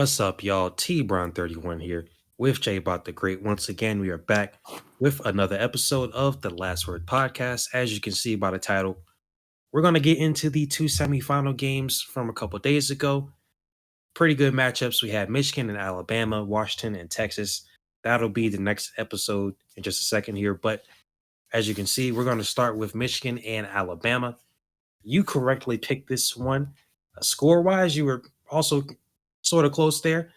What's up, y'all? TBrown31 here with JaboctheGreat. Once again, we are back with another episode of the Last Word podcast. As you can see by the title, we're going to get into the two semifinal games from a couple days ago. Pretty good matchups. We had Michigan and Alabama, Washington and Texas. That'll be the next episode in just a second here. But as you can see, we're going to start with Michigan and Alabama. You correctly picked this one. Score-wise, you were also sort of close there.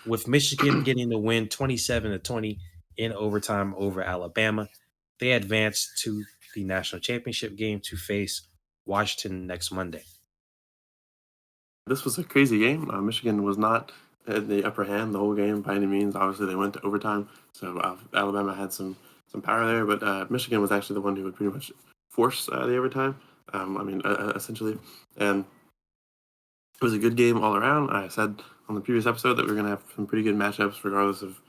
With Michigan getting the win 27-20 in overtime over Alabama. They advanced to the national championship game to face Washington next Monday. This was a crazy game. Michigan was not in the upper hand the whole game by any means. Obviously, they went to overtime, so Alabama had some power there. But Michigan was actually the one who would pretty much force the overtime. Essentially, and it was a good game all around. I said on the previous episode that we are going to have some pretty good matchups, regardless of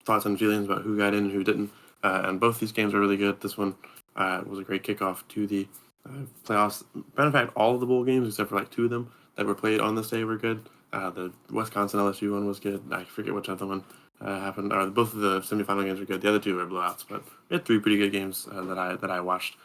thoughts and feelings about who got in and who didn't. And both these games are really good. This one was a great kickoff to the playoffs. Matter of fact, all of the bowl games except for like two of them that were played on this day were good. The Wisconsin LSU one was good. I forget which other one happened. Or both of the semifinal games were good. The other two were blowouts, but we had three pretty good games that I watched.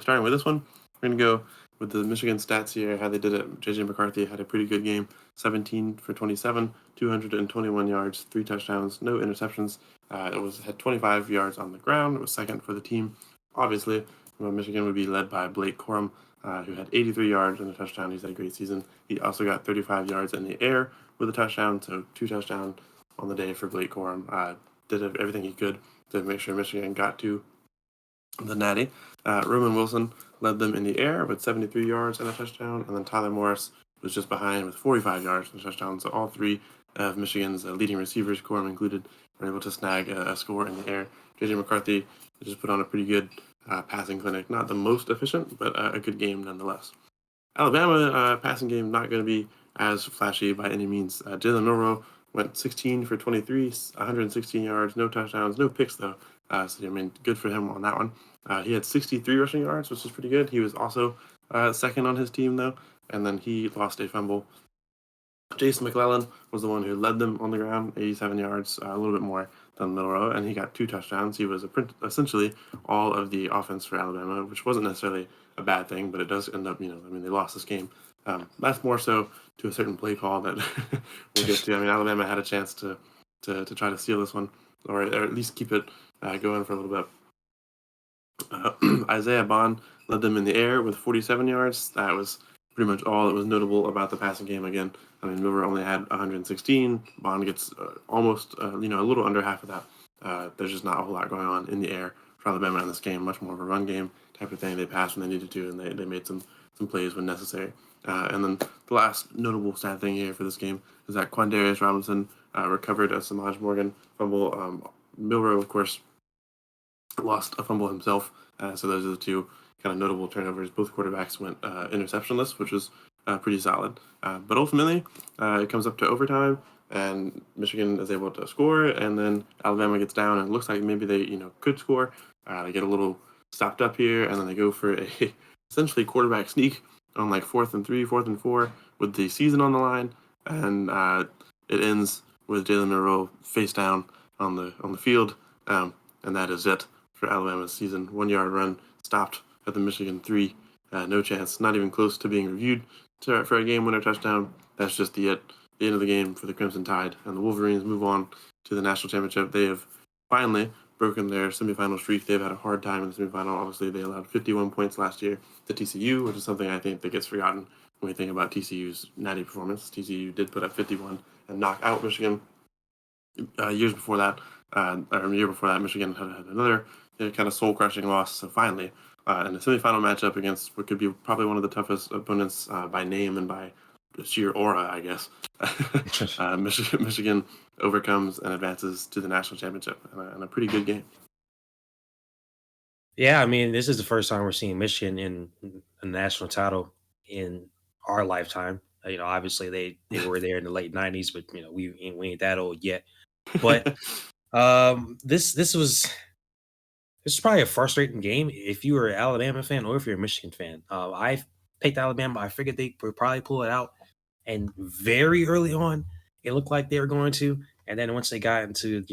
Starting with this one, we're gonna go with the Michigan stats here. How they did it. JJ McCarthy had a pretty good game. 17 for 27, 221 yards, 3 touchdowns, no interceptions. Had 25 yards on the ground. It was second for the team. Obviously, Michigan would be led by Blake Corum, who had 83 yards and a touchdown. He's had a great season. He also got 35 yards in the air with a touchdown, so 2 touchdowns on the day for Blake Corum. Did everything he could to make sure Michigan got to the Natty. Roman Wilson led them in the air with 73 yards and a touchdown, and then Tyler Morris was just behind with 45 yards and a touchdown. So all three of Michigan's leading receivers, Corum included, were able to snag a score in the air. JJ McCarthy just put on a pretty good passing clinic. Not the most efficient, but a good game nonetheless. Alabama passing game not going to be as flashy by any means. Jalen Milroe went 16 for 23, 116 yards, no touchdowns, no picks though. Good for him on that one. He had 63 rushing yards, which is pretty good. He was also second on his team though, and then he lost a fumble. Jason McClellan was the one who led them on the ground, 87 yards, a little bit more than Milroe, and he got 2 touchdowns. He was essentially all of the offense for Alabama, which wasn't necessarily a bad thing, but it does end up, they lost this game. That's more so to a certain play call that we'll get to. Alabama had a chance to try to steal this one, or at least keep it going for a little bit. Isaiah Bond led them in the air with 47 yards. That was pretty much all that was notable about the passing game again. Milroe only had 116. Bond gets almost, a little under half of that. There's just not a whole lot going on in the air for Alabama in this game. Much more of a run game type of thing. They passed when they needed to, and they made some plays when necessary. And then the last notable stat thing here for this game is that Quandarius Robinson recovered a Samaj Morgan fumble. Milroe, of course, lost a fumble himself. So those are the two kind of notable turnovers. Both quarterbacks went interceptionless, which was pretty solid. But ultimately, it comes up to overtime, and Michigan is able to score, and then Alabama gets down, and it looks like maybe they could score. They get a little stopped up here, and then they go for a essentially quarterback sneak on like 4th and 3, 4th and 4 with the season on the line, and it ends with Jalen Milroe face down on the field, and that is it for Alabama's season. 1-yard run stopped at the Michigan 3. No chance, not even close to being reviewed for a game winner touchdown. That's just the end of the game for the Crimson Tide, and the Wolverines move on to the national championship. They have finally broken their semifinal streak. They've had a hard time in the semifinal. Obviously, they allowed 51 points last year to TCU, which is something I think that gets forgotten when we think about TCU's natty performance. TCU did put up 51 and knock out Michigan. Year before that, Michigan had another kind of soul-crushing loss. So finally, in the semifinal matchup against what could be probably one of the toughest opponents by name and by sheer aura, I guess, Michigan overcomes and advances to the national championship in a pretty good game. Yeah, this is the first time we're seeing Michigan in a national title in our lifetime. Obviously they were there in the late 90s, but we ain't that old yet. But this was probably a frustrating game if you were an Alabama fan or if you're a Michigan fan. I picked Alabama. I figured they would probably pull it out. And very early on, it looked like they were going to. And then once they got into,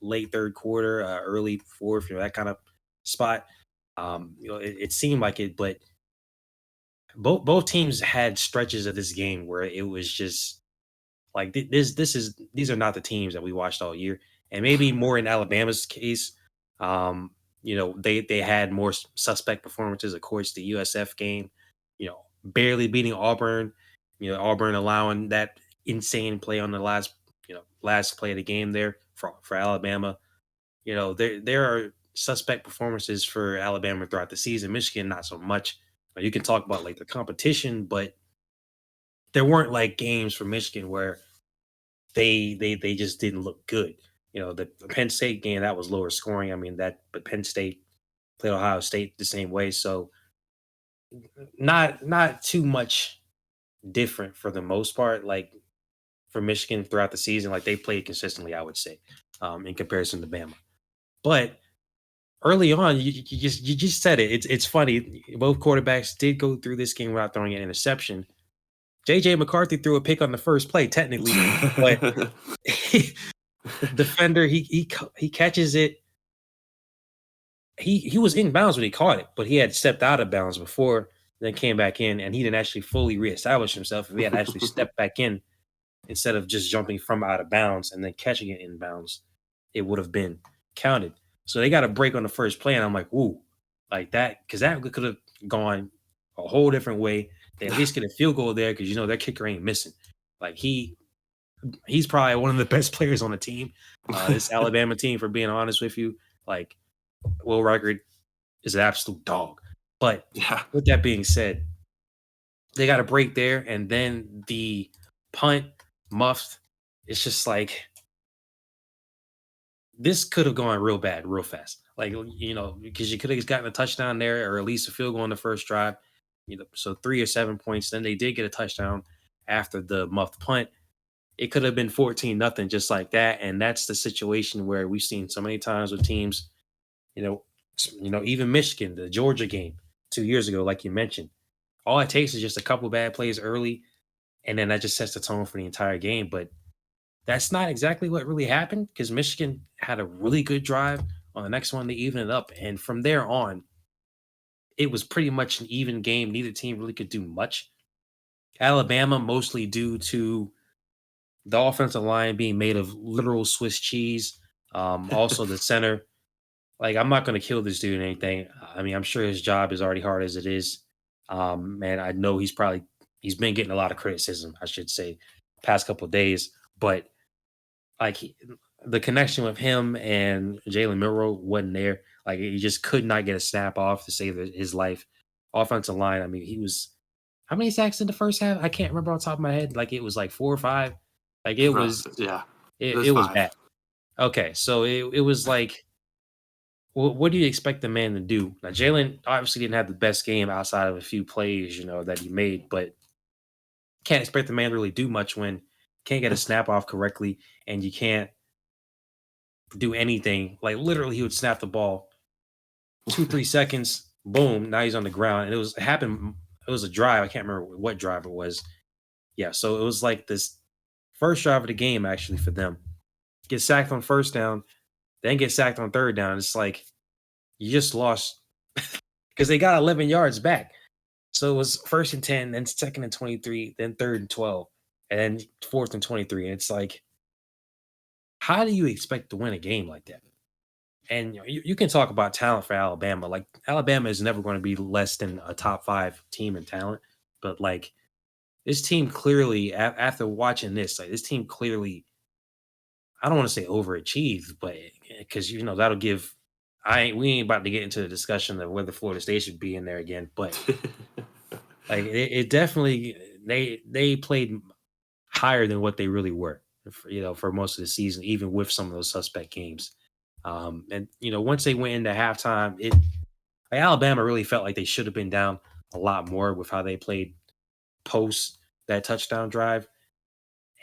late third quarter, early fourth, that kind of spot, it seemed like it. But both teams had stretches of this game where it was just like these are not the teams that we watched all year, and maybe more in Alabama's case. They had more suspect performances. Of course, the USF game, barely beating Auburn. Auburn allowing that insane play on the last play of the game there for Alabama. There are suspect performances for Alabama throughout the season. Michigan, not so much. You can talk about like the competition, but there weren't like games for Michigan where they just didn't look good. The Penn State game that was lower scoring. I mean but Penn State played Ohio State the same way, so not too much different for the most part. Like for Michigan throughout the season, like they played consistently, I would say, in comparison to Bama. But early on, you just said it. It's funny. Both quarterbacks did go through this game without throwing an interception. JJ McCarthy threw a pick on the first play, technically, but defender he catches it. He was in bounds when he caught it, but he had stepped out of bounds before, then came back in, and he didn't actually fully reestablish himself. If he had actually stepped back in instead of just jumping from out of bounds and then catching it in bounds, it would have been counted. So they got a break on the first play, and I'm like, ooh, like that, because that could have gone a whole different way. They at least get a field goal there because their kicker ain't missing. Like he's probably one of the best players on the team. This Alabama team, for being honest with you, like Will Record is an absolute dog. But Yeah. with that being said, they got a break there, and then the punt muffed. It's just like this could have gone real bad, real fast. Like because you could have gotten a touchdown there, or at least a field goal on the first drive. So 3 or 7 points. Then they did get a touchdown after the muffed punt. It could have been 14-0 just like that. And that's the situation where we've seen so many times with teams, even Michigan, the Georgia game 2 years ago, like you mentioned. All it takes is just a couple bad plays early, and then that just sets the tone for the entire game. But that's not exactly what really happened because Michigan had a really good drive on the next one to even it up. And from there on, it was pretty much an even game. Neither team really could do much. Alabama, mostly due to the offensive line being made of literal Swiss cheese. Also, the center, like, I'm not going to kill this dude or anything. I mean, I'm sure his job is already hard as it is. And I know he's been getting a lot of criticism, I should say, past couple of days. But like the connection with him and Jalen Milroe wasn't there. Like he just could not get a snap off to save his life. Offensive line, I mean, he was how many sacks in the first half? I can't remember off the top of my head. Like it was like 4 or 5. Like it was Yeah. it, There's it was five. bad. Okay, so it was like what do you expect the man to do? Now Jalen obviously didn't have the best game outside of a few plays, that he made, but can't expect the man to really do much when can't get a snap off correctly and you can't do anything. Like literally, he would snap the ball 2 3 seconds, boom, now he's on the ground. And it happened. It was a drive. I can't remember what drive it was. Yeah, so it was like this first drive of the game actually for them. Get sacked on first down, then get sacked on third down. It's like you just lost because they got 11 yards back. So it was first and 10, then second and 23, then third and 12, and then fourth and 23. And it's like, how do you expect to win a game like that? And you can talk about talent for Alabama. Like Alabama is never going to be less than a top 5 team in talent, but like this team clearly, after watching this, like this team clearly, I don't want to say overachieved, but because that'll give. We ain't about to get into the discussion of whether Florida State should be in there again, but like it definitely they played higher than what they really were, for most of the season, even with some of those suspect games. And once they went into halftime, Alabama really felt like they should have been down a lot more with how they played post that touchdown drive.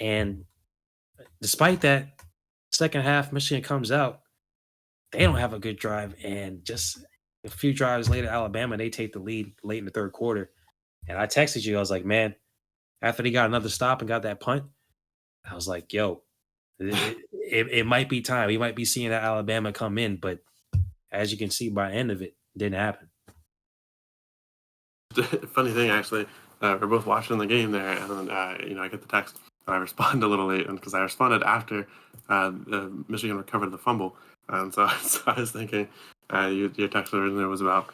And despite that, second half, Michigan comes out. They don't have a good drive, and just a few drives later, Alabama they take the lead late in the third quarter. And I texted you, I was like, man, after they got another stop and got that punt, I was like, yo, it might be time. We might be seeing that Alabama come in, but as you can see by the end of it, didn't happen. Funny thing, actually, we're both watching the game there, and then I get the text. And I respond a little late, and because I responded after Michigan recovered the fumble, and so, so I was thinking your text originally was about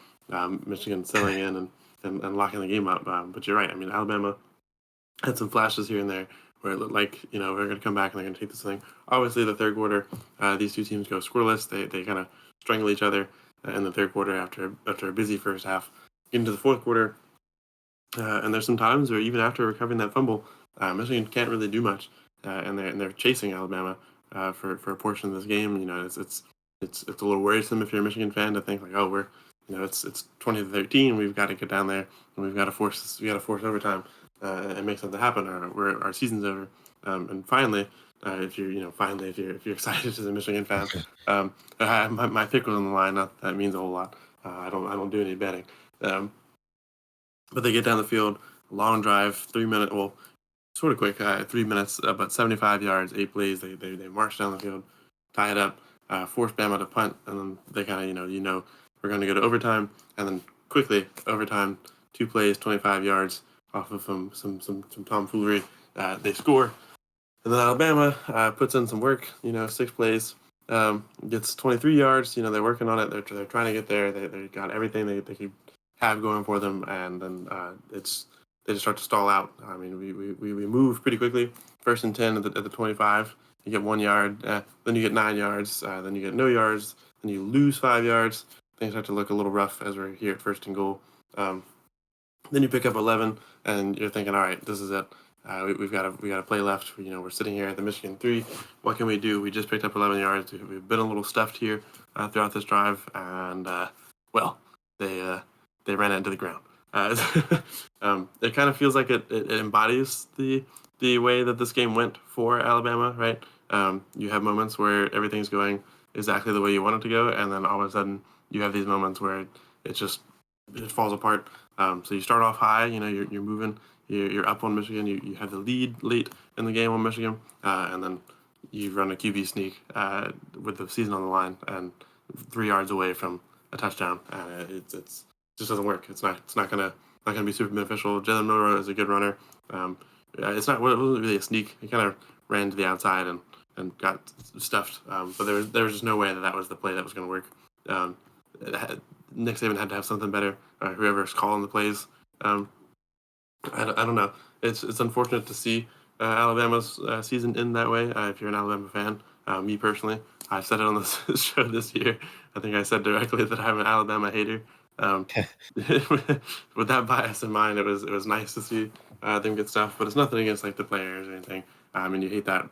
Michigan settling in and locking the game up. But you're right. I mean, Alabama had some flashes here and there where it looked like we're going to come back and they're going to take this thing. Obviously, the third quarter, these two teams go scoreless. They kind of strangle each other in the third quarter after a busy first half. Into the fourth quarter, and there's some times where even after recovering that fumble, Michigan can't really do much, and they're chasing Alabama for a portion of this game. It's a little worrisome if you're a Michigan fan to think like, oh, we're it's 20-13, we've got to get down there and we've got to force overtime and make something happen, or our season's over. And finally, if you're excited as a Michigan fan, my pick was on the line. Not that means a whole lot. I don't do any betting. But they get down the field, long drive, 3 minute, well, sort of quick, 3 minutes, but 75 yards, 8 plays. They march down the field, tie it up, force Bama to punt, and then they kind of we're going to go to overtime, and then quickly overtime, 2 plays, 25 yards off of some tomfoolery. They score, and then Alabama puts in some work. 6 plays, gets 23 yards. They're working on it. They're trying to get there. They got everything they could have going for them, and then they just start to stall out. I mean, we move pretty quickly. 1st and 10 at the 25. You get 1 yard, then you get 9 yards, then you get no yards, then you lose 5 yards. Things start to look a little rough as we're here at 1st and goal. Then you pick up 11, and you're thinking, all right, this is it. We've got a play left. We're sitting here at the Michigan 3. What can we do? We just picked up 11 yards. We've been a little stuffed here throughout this drive, and they ran it into the ground. It kind of feels like it embodies the way that this game went for Alabama, right? You have moments where everything's going exactly the way you want it to go, and then all of a sudden you have these moments where it falls apart. So you start off high, you're moving, you're up on Michigan, you have the lead late in the game on Michigan, and then you run a QB sneak with the season on the line and 3 yards away from a touchdown, and it just doesn't work. It's not gonna be super beneficial. Jalen Milroe is a good runner. It wasn't really a sneak. He kind of ran to the outside and got stuffed. But there was just no way that was the play that was going to work. Nick Saban had to have something better. Whoever's calling the plays. I don't know. It's unfortunate to see Alabama's season end that way. If you're an Alabama fan, me personally, I've said it on this show this year. I think I said directly that I'm an Alabama hater. With that bias in mind, it was nice to see them get stuff, but it's nothing against like the players or anything. And you hate that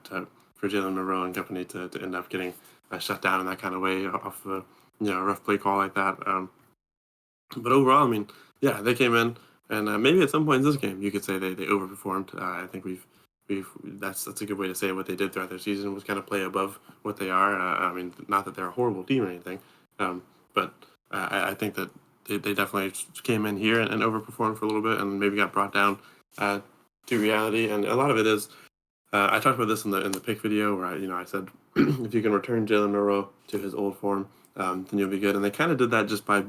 for Jalen Monroe and company to end up getting shut down in that kind of way off a rough play call like that. But overall, I mean, yeah, they came in, and maybe at some point in this game, you could say they overperformed. I think that's a good way to say what they did throughout their season was kind of play above what they are. I mean, not that they're a horrible team or anything, but I think that they definitely came in here and overperformed for a little bit, and maybe got brought down to reality. And a lot of it is, I talked about this in the pick video where I said if you can return Jalen Monroe to his old form, then you'll be good. And they kind of did that just by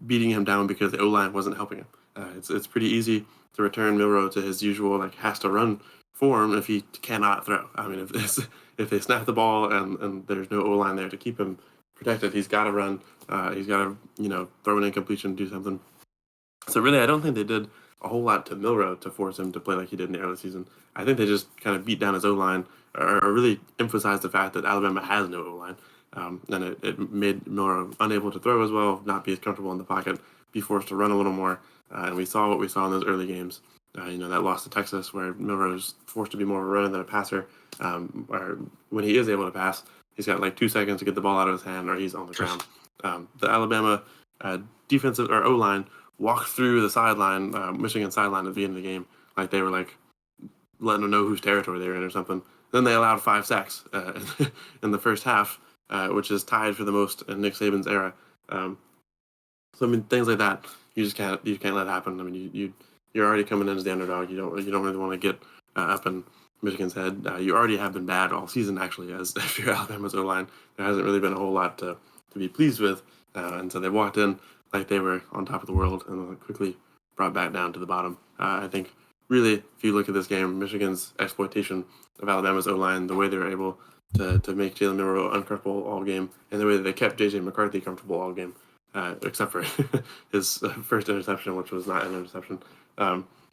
beating him down because the O-line wasn't helping him. It's pretty easy to return Milroe to his usual has to run form if he cannot throw. I mean, if they snap the ball and there's no O-line there to keep him protected, he's got to run. He's got to throw an incompletion, do something. So really, I don't think they did a whole lot to Milroe to force him to play like he did in the early season. I think they just kind of beat down his O-line or really emphasized the fact that Alabama has no O-line. And it made Milroe unable to throw as well, not be as comfortable in the pocket, be forced to run a little more. And we saw what we saw in those early games. That loss to Texas where Milroe is forced to be more of a runner than a passer. Or when he is able to pass, he's got like 2 seconds to get the ball out of his hand or he's on the ground. The Alabama defensive or O-line walked through the sideline, Michigan sideline at the end of the game, like they were like letting them know whose territory they were in or something. Then they allowed 5 sacks in the first half, which is tied for the most in Nick Saban's era. So I mean, things like that, you can't let it happen. I mean, you're already coming in as the underdog. You don't really want to get up and Michigan's head. You already have been bad all season, actually, as if you're Alabama's O line. There hasn't really been a whole lot to be pleased with. And so they walked in like they were on top of the world and then quickly brought back down to the bottom. I think, really, if you look at this game, Michigan's exploitation of Alabama's O line, the way they were able to make Jalen Milroe uncomfortable all game, and the way that they kept JJ McCarthy comfortable all game, except for his first interception, which was not an interception.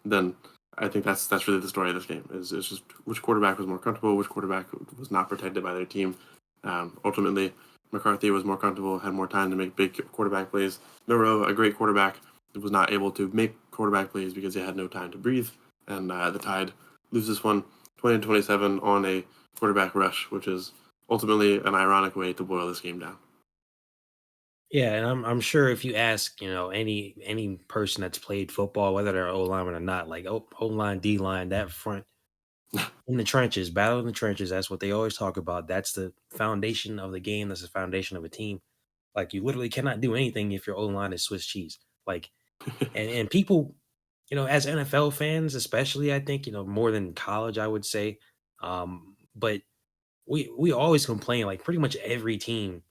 Then I think that's really the story of this game. Is just which quarterback was more comfortable, which quarterback was not protected by their team. Ultimately, McCarthy was more comfortable, had more time to make big quarterback plays. Milroe, a great quarterback, was not able to make quarterback plays because he had no time to breathe. And the Tide loses one 20-27 on a quarterback rush, which is ultimately an ironic way to boil this game down. Yeah, and I'm sure if you ask, any person that's played football, whether they're O lineman or not, like O line, D line, that front in the trenches, battle in the trenches, that's what they always talk about. That's the foundation of the game. That's the foundation of a team. Like you literally cannot do anything if your O line is Swiss cheese. Like and people, as NFL fans, especially, I think, more than college, I would say. But we always complain, like pretty much you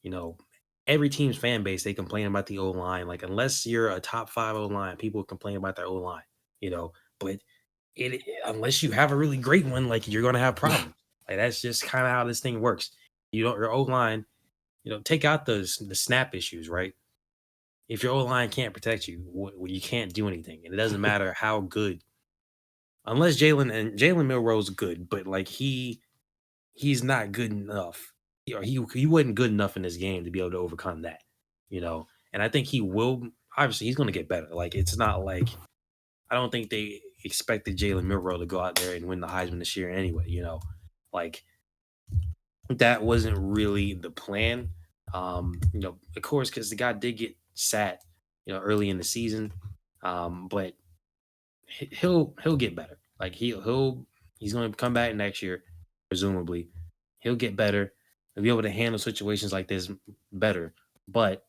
know, every team's fan base, they complain about the O line. Like, unless you're a top five O line, people complain about their O line, you know. But unless you have a really great one, like you're gonna have problems. Like that's just kind of how this thing works. You don't your O line, take out the snap issues, right? If your O line can't protect you, you can't do anything, and it doesn't matter how good. Unless Jalen Milroe's good, but like he's not good enough. He wasn't good enough in this game to be able to overcome that, And I think he will. Obviously, he's going to get better. Like it's not like I don't think they expected Jalen Milroe to go out there and win the Heisman this year anyway. Like that wasn't really the plan. Of course, because the guy did get sat, early in the season, but he'll get better. Like he's going to come back next year, presumably. He'll get better. He'll be able to handle situations like this better. But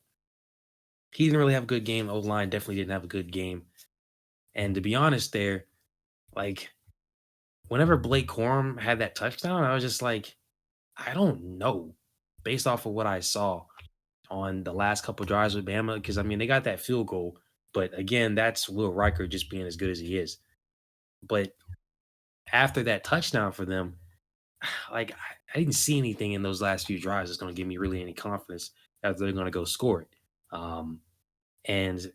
he didn't really have a good game. O line definitely didn't have a good game. And to be honest, like whenever Blake Corum had that touchdown, I was just like, I don't know, based off of what I saw on the last couple drives with Bama, because I mean they got that field goal, but again, that's Will Riker just being as good as he is. But after that touchdown for them, like I didn't see anything in those last few drives that's going to give me really any confidence that they're going to go score it. And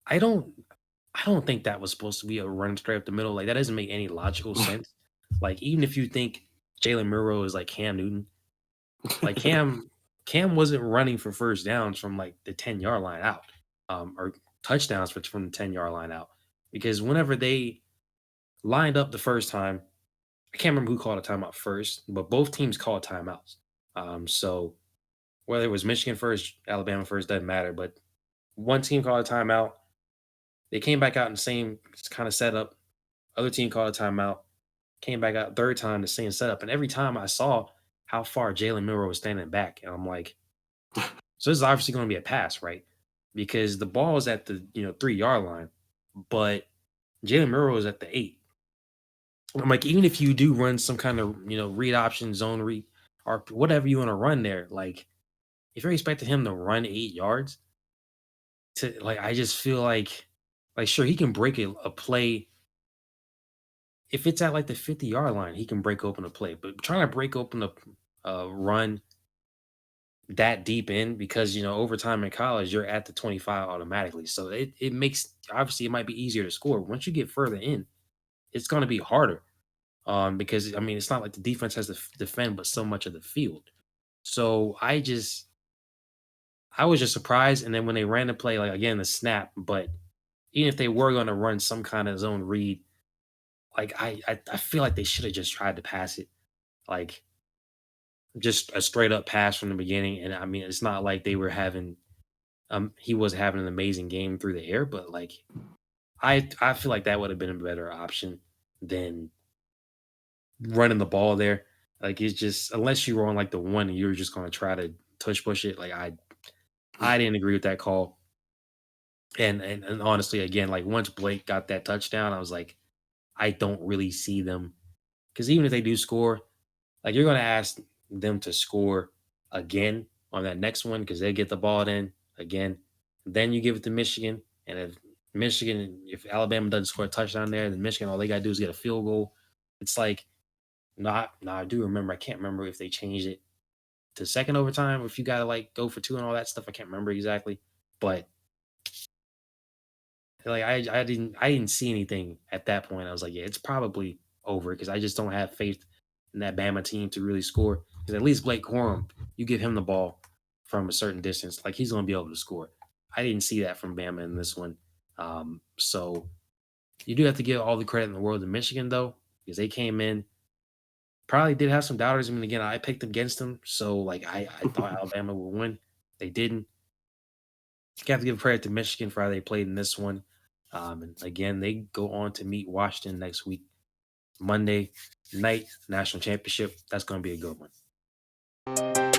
I don't, I don't think that was supposed to be a run straight up the middle. Like that doesn't make any logical sense. Like even if you think Jalen Murrow is like Cam Newton, like Cam wasn't running for first downs from like the 10-yard line out, or touchdowns from the 10-yard line out, because whenever they lined up the first time, I can't remember who called a timeout first, but both teams called timeouts. So whether it was Michigan first, Alabama first, doesn't matter. But one team called a timeout. They came back out in the same kind of setup. Other team called a timeout. Came back out third time, the same setup. And every time I saw how far Jalen Milroe was standing back, and I'm like, so this is obviously going to be a pass, right? Because the ball is at the 3-yard line, but Jalen Milroe is at the 8. I'm like, even if you do run some kind of, read option, zone read, or whatever you want to run there, like if you're expecting him to run 8 yards, to like, I just feel like sure he can break a play if it's at like the 50-yard line, he can break open a play. But trying to break open a run that deep in, because overtime in college you're at the 25 automatically, so it makes, obviously it might be easier to score. Once you get further in, it's going to be harder. Because I mean, it's not like the defense has to defend, but so much of the field. So I was just surprised. And then when they ran the play, like again, the snap, but even if they were going to run some kind of zone read, like I feel like they should have just tried to pass it, like just a straight up pass from the beginning. And I mean, it's not like they were having, he was having an amazing game through the air, but like I feel like that would have been a better option than running the ball there. Like it's just, unless you were on like the one and you're just gonna try to tush push it. Like I didn't agree with that call. And honestly, again, like once Blake got that touchdown, I was like, I don't really see them. Because even if they do score, like you're gonna ask them to score again on that next one because they get the ball then again. Then you give it to Michigan, and if Alabama doesn't score a touchdown there, then Michigan all they gotta do is get a field goal. It's like no, I do remember. I can't remember if they changed it to second overtime, or if you gotta like go for two and all that stuff. I can't remember exactly, but like I didn't see anything at that point. I was like, yeah, it's probably over because I just don't have faith in that Bama team to really score. Because at least Blake Corum, you give him the ball from a certain distance, like he's gonna be able to score. I didn't see that from Bama in this one. So you do have to give all the credit in the world to Michigan though, because they came in, probably did have some doubters. I mean, again, I picked against them, so like I thought Alabama would win. They didn't. You have to give credit to Michigan for how they played in this one. And again, they go on to meet Washington next week, Monday night, national championship. That's going to be a good one.